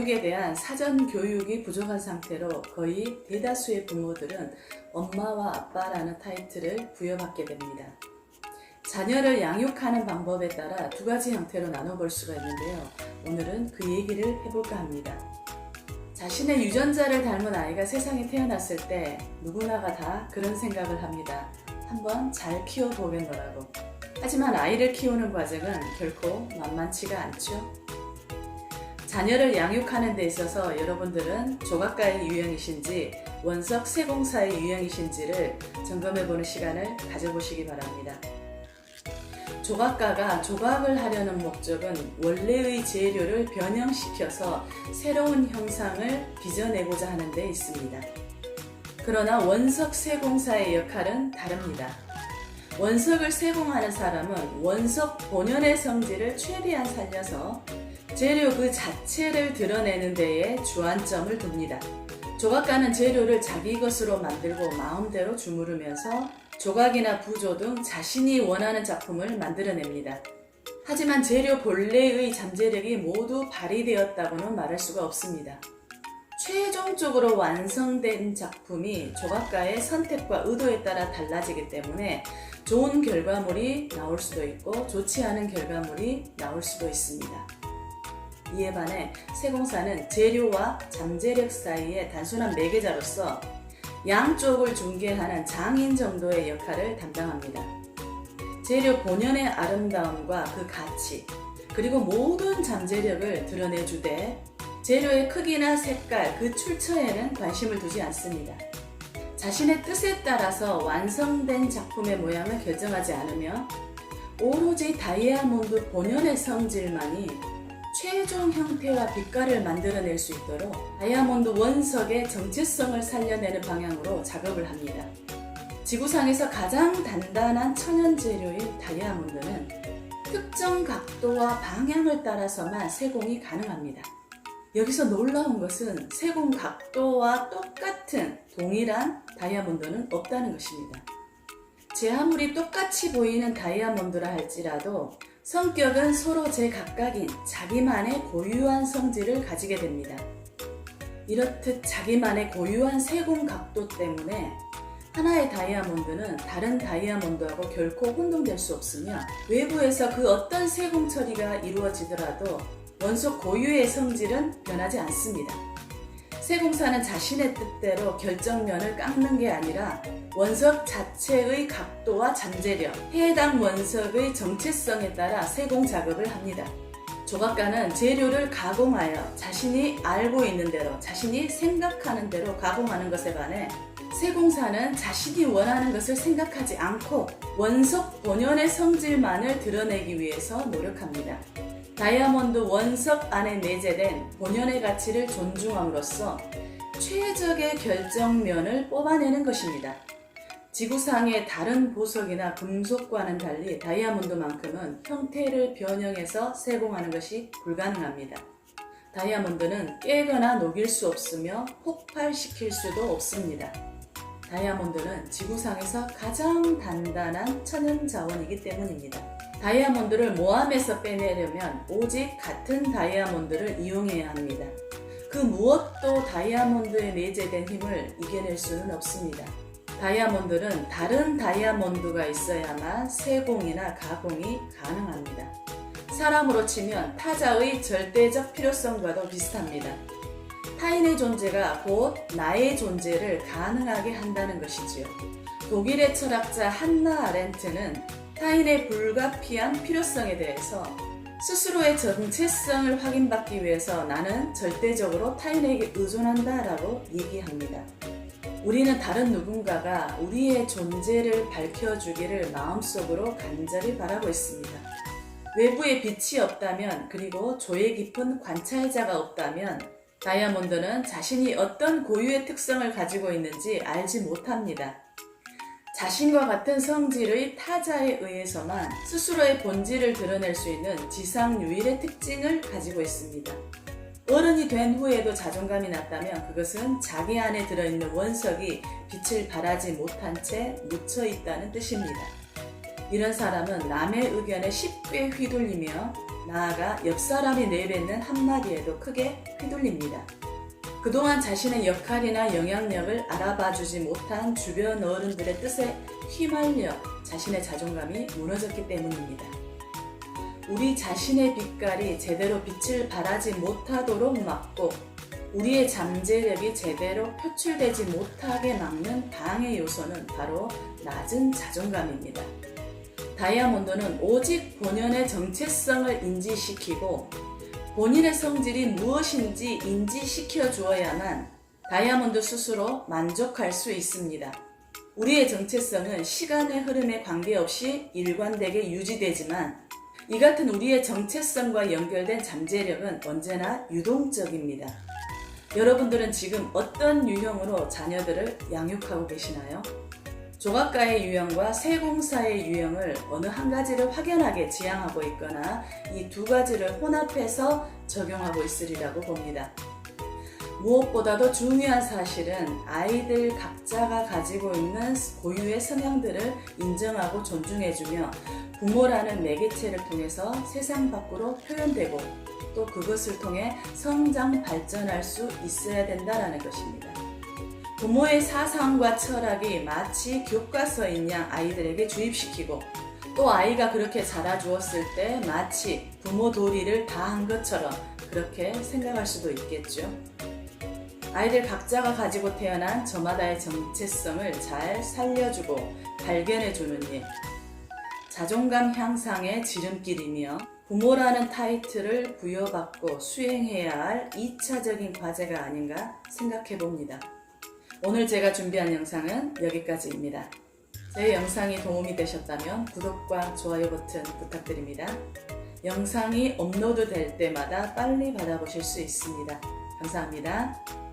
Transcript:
양육에 대한 사전 교육이 부족한 상태로 거의 대다수의 부모들은 엄마와 아빠라는 타이틀을 부여받게 됩니다. 자녀를 양육하는 방법에 따라 두 가지 형태로 나눠볼 수가 있는데요. 오늘은 그 얘기를 해볼까 합니다. 자신의 유전자를 닮은 아이가 세상에 태어났을 때 누구나가 다 그런 생각을 합니다. 한번 잘 키워보겠노라고. 하지만 아이를 키우는 과정은 결코 만만치가 않죠. 자녀를 양육하는 데 있어서 여러분들은 조각가의 유형이신지 원석 세공사의 유형이신지를 점검해보는 시간을 가져보시기 바랍니다. 조각가가 조각을 하려는 목적은 원래의 재료를 변형시켜서 새로운 형상을 빚어내고자 하는 데 있습니다. 그러나 원석 세공사의 역할은 다릅니다. 원석을 세공하는 사람은 원석 본연의 성질을 최대한 살려서 재료 그 자체를 드러내는 데에 주안점을 둡니다. 조각가는 재료를 자기 것으로 만들고 마음대로 주무르면서 조각이나 부조 등 자신이 원하는 작품을 만들어냅니다. 하지만 재료 본래의 잠재력이 모두 발휘되었다고는 말할 수가 없습니다. 최종적으로 완성된 작품이 조각가의 선택과 의도에 따라 달라지기 때문에 좋은 결과물이 나올 수도 있고 좋지 않은 결과물이 나올 수도 있습니다. 이에 반해 세공사는 재료와 잠재력 사이의 단순한 매개자로서 양쪽을 중개하는 장인 정도의 역할을 담당합니다. 재료 본연의 아름다움과 그 가치, 그리고 모든 잠재력을 드러내주되 재료의 크기나 색깔, 그 출처에는 관심을 두지 않습니다. 자신의 뜻에 따라서 완성된 작품의 모양을 결정하지 않으며 오로지 다이아몬드 본연의 성질만이 최종 형태와 빛깔을 만들어낼 수 있도록 다이아몬드 원석의 정체성을 살려내는 방향으로 작업을 합니다. 지구상에서 가장 단단한 천연 재료인 다이아몬드는 특정 각도와 방향을 따라서만 세공이 가능합니다. 여기서 놀라운 것은 세공 각도와 똑같은 동일한 다이아몬드는 없다는 것입니다. 제 아무리 똑같이 보이는 다이아몬드라 할지라도 성격은 서로 제각각인 자기만의 고유한 성질을 가지게 됩니다. 이렇듯 자기만의 고유한 세공 각도 때문에 하나의 다이아몬드는 다른 다이아몬드하고 결코 혼동될 수 없으며 외부에서 그 어떤 세공 처리가 이루어지더라도 원석 고유의 성질은 변하지 않습니다. 세공사는 자신의 뜻대로 결정면을 깎는 게 아니라 원석 자체의 각도와 잠재력, 해당 원석의 정체성에 따라 세공 작업을 합니다. 조각가는 재료를 가공하여 자신이 알고 있는 대로, 자신이 생각하는 대로 가공하는 것에 반해 세공사는 자신이 원하는 것을 생각하지 않고 원석 본연의 성질만을 드러내기 위해서 노력합니다. 다이아몬드 원석 안에 내재된 본연의 가치를 존중함으로써 최적의 결정면을 뽑아내는 것입니다. 지구상의 다른 보석이나 금속과는 달리 다이아몬드만큼은 형태를 변형해서 세공하는 것이 불가능합니다. 다이아몬드는 깨거나 녹일 수 없으며 폭발시킬 수도 없습니다. 다이아몬드는 지구상에서 가장 단단한 천연 자원이기 때문입니다. 다이아몬드를 모함에서 빼내려면 오직 같은 다이아몬드를 이용해야 합니다. 그 무엇도 다이아몬드에 내재된 힘을 이겨낼 수는 없습니다. 다이아몬드는 다른 다이아몬드가 있어야만 세공이나 가공이 가능합니다. 사람으로 치면 타자의 절대적 필요성과도 비슷합니다. 타인의 존재가 곧 나의 존재를 가능하게 한다는 것이지요. 독일의 철학자 한나 아렌트는 타인의 불가피한 필요성에 대해서 스스로의 정체성을 확인받기 위해서 나는 절대적으로 타인에게 의존한다 라고 얘기합니다. 우리는 다른 누군가가 우리의 존재를 밝혀주기를 마음속으로 간절히 바라고 있습니다. 외부에 빛이 없다면, 그리고 조예 깊은 관찰자가 없다면 다이아몬드는 자신이 어떤 고유의 특성을 가지고 있는지 알지 못합니다. 자신과 같은 성질의 타자에 의해서만 스스로의 본질을 드러낼 수 있는 지상 유일의 특징을 가지고 있습니다. 어른이 된 후에도 자존감이 낮다면 그것은 자기 안에 들어있는 원석이 빛을 발하지 못한 채 묻혀 있다는 뜻입니다. 이런 사람은 남의 의견에 쉽게 휘둘리며 나아가 옆 사람이 내뱉는 한마디에도 크게 휘둘립니다. 그동안 자신의 역할이나 영향력을 알아봐주지 못한 주변 어른들의 뜻에 휘말려 자신의 자존감이 무너졌기 때문입니다. 우리 자신의 빛깔이 제대로 빛을 발하지 못하도록 막고 우리의 잠재력이 제대로 표출되지 못하게 막는 방해 요소는 바로 낮은 자존감입니다. 다이아몬드는 오직 본연의 정체성을 인지시키고 본인의 성질이 무엇인지 인지시켜 주어야만 다이아몬드 스스로 만족할 수 있습니다. 우리의 정체성은 시간의 흐름에 관계없이 일관되게 유지되지만 이 같은 우리의 정체성과 연결된 잠재력은 언제나 유동적입니다. 여러분들은 지금 어떤 유형으로 자녀들을 양육하고 계시나요? 조각가의 유형과 세공사의 유형을 어느 한 가지를 확연하게 지향하고 있거나 이 두 가지를 혼합해서 적용하고 있으리라고 봅니다. 무엇보다도 중요한 사실은 아이들 각자가 가지고 있는 고유의 성향들을 인정하고 존중해주며 부모라는 매개체를 통해서 세상 밖으로 표현되고 또 그것을 통해 성장 발전할 수 있어야 된다는 것입니다. 부모의 사상과 철학이 마치 교과서인 양 아이들에게 주입시키고 또 아이가 그렇게 자라주었을 때 마치 부모 도리를 다 한 것처럼 그렇게 생각할 수도 있겠죠. 아이들 각자가 가지고 태어난 저마다의 정체성을 잘 살려주고 발견해주는 일, 자존감 향상의 지름길이며 부모라는 타이틀을 부여받고 수행해야 할 2차적인 과제가 아닌가 생각해봅니다. 오늘 제가 준비한 영상은 여기까지입니다. 제 영상이 도움이 되셨다면 구독과 좋아요 버튼 부탁드립니다. 영상이 업로드 될 때마다 빨리 받아보실 수 있습니다. 감사합니다.